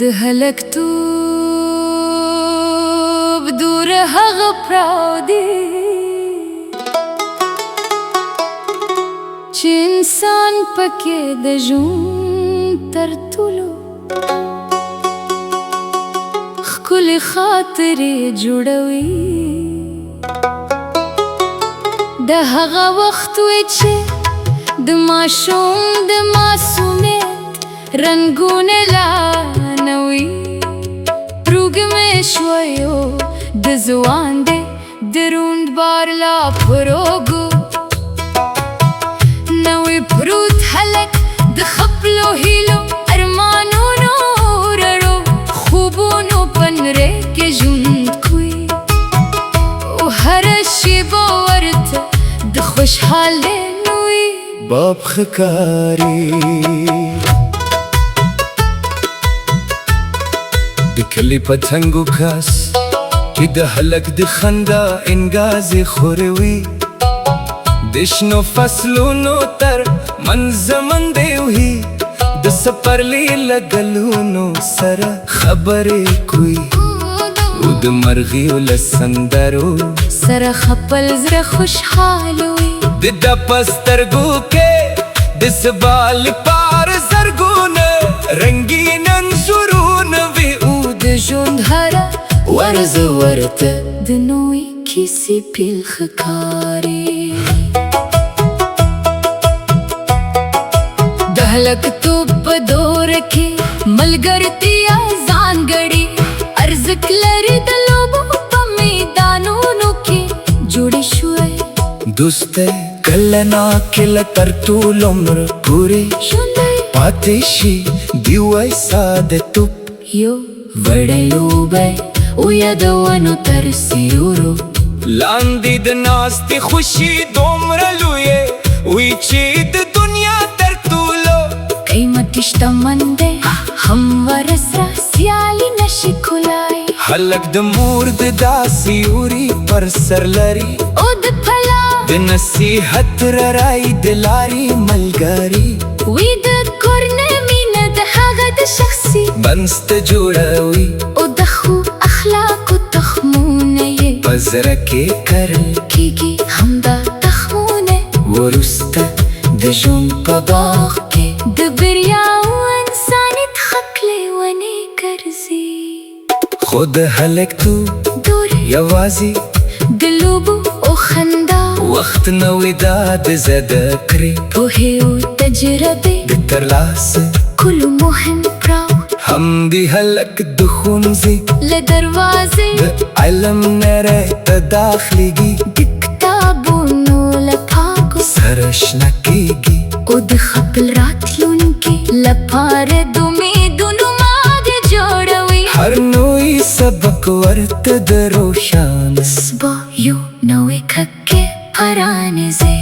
د هلک توب دور هغه پراودي چې انسان پکې د ژوند تر ټولو ښکلې خاطرې جوړوي. د هغه وخت وې چې د ماشوم د معصومیت رنګونه لا نه وي، پروګمې شویو د ځوان دی د روند بار لا پروګو نوی پروت هلک د خپلو هیلو ارمانونو رړو خوبونو پنرې کې ژوند کوي او هره شیبه ورته د خوشحالۍ نوي باب ښکاري. د کلي پتنګو کس چې د هلک د خندا انګازې خوروي، د شنو فصلونو تر منځ منډې وهي، د سپرلي له ګلونو سره خبرې کوي او د مرغیو له سندرو سره خپل زړه خوشحاله وي. د ده په سترګو کې د سبا لپاره زرګونه رنګین انځورونه وي او د ژوند هره ورځ ورته د نوې کیسې پیل ښکاري. د هلک توب په دور کې ملګرتیا ځانګړې ارزښت لري، د لوبو په میدانونو کې جوړې شوې دوستۍ کله ناکله تر ټول عمر پورې ژوندی پاتې شي. دی وای ساده‌توب یو وړی لوبی او یادونو تر سیورو لاندې د ناستې خوشي دومره لویې وي چې د دنیا تر ټولو قیمتي شتمن دی همواره سره سیالي نشي کولای. هلک د مور د داسې اوري پر سر لري او د پلا د نصیحت رای د لارې ملګري وی د کور نه مینه د هغه د شخصي بنسټ جوړوي او د ښو اخلاقو تخمونه یې په زړه کې کرل کیږي همدا تخمونه وروسته د ژوند په باغ کې د بریا او انسانیت خپلې ونې ګرځي. خو د هلک توب دور یوازې د لوبو او خندا وخت نه وي دا د زده کړې پوهې او تجربې د ترلاسه کلو مهم پړاو هم دی هلک د ښوونځي له دروازې د علم نړۍ ته داخليږي، د کتابونو له پاکو سره شنه کېږي او د خپل راتلونکي لپاره د امیدونو ماده جوړوي. هر نوی سبق ورته د روښانه سبا یو نوې ککې پرانیزي.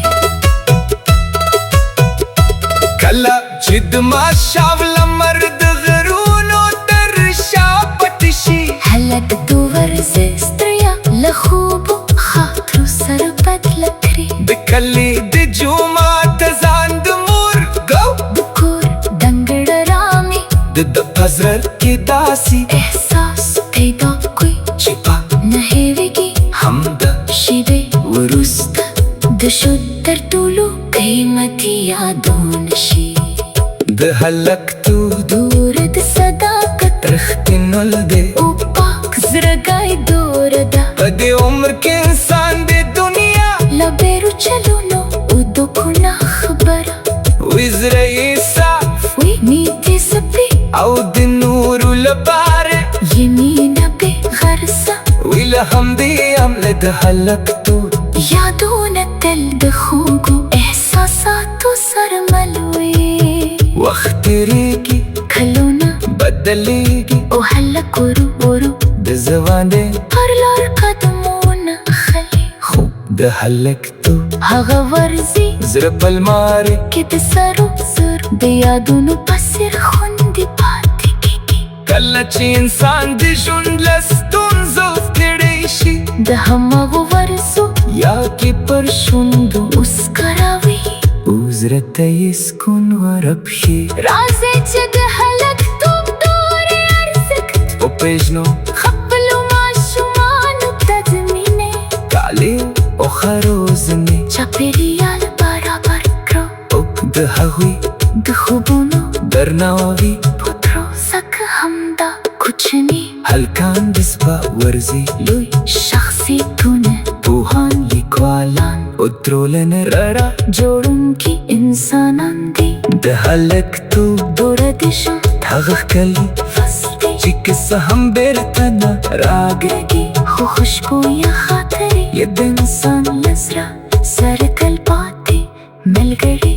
کله چې د ماښام لمر د غرونو تر شا پټ شي، هلک د ورځې ستړیا له خوبو خاطرو سره بدله کړي. د کلي د جومات ځان د مور ګو د کور ډنګړه رامي د په زړه کې داسې احساس پیدا کوي چې په نه هېرېږي همدا شیبې وروسته د ژوند تر ټولو قیمتي یادونه شي. د هلک توب دور د صداقت رښتینول دی او پاک زړګی دور ده په دې عمر کې انسان د دنیا له بیرو چلونو او د ګناه خبره وي زړه یې صاف وي نیتې سپي او د نورو لپاره یې مینه بې غرضه وي له همدې عمله د هلک توب یادونه تل د خوږو احساساتو سره مل وي. وخت تېرېږي کلونه بدلېږي او هلک ورو ورو د ځوانۍ پر لار قدمونه اخلي. خو د هلک توب هغه ورځي زړه په المارۍ کې د سرو زرو د یادونو په څېر خوندي پاتې کېږي. کله چې انسان د ژوند له ستونزو ستړی شي، د هماغو ورځو یا کې پر شونډو مسکراوي او زړه ته یې سکون وربښي. راځئ چې د هلک توب دورې پیژنو خپلو ماشومانو ته زمینې کالې او خروزنې چاپېریال برابر کړو د هغوی د خوبونو درناوی په پروسه کې همدا کوچني هلکان د سپا ورزي لوی شخصیتونه پوهان لیکوالان او ټولنې را جوړونکي انسانان دي د هلک تو دوره دې شو هغه ښکلي فصل دی چې کیسه هم بیرته نه راګرځي خو خوشبویه خاطرې د انسان له زړه سره تل پاتې ملګري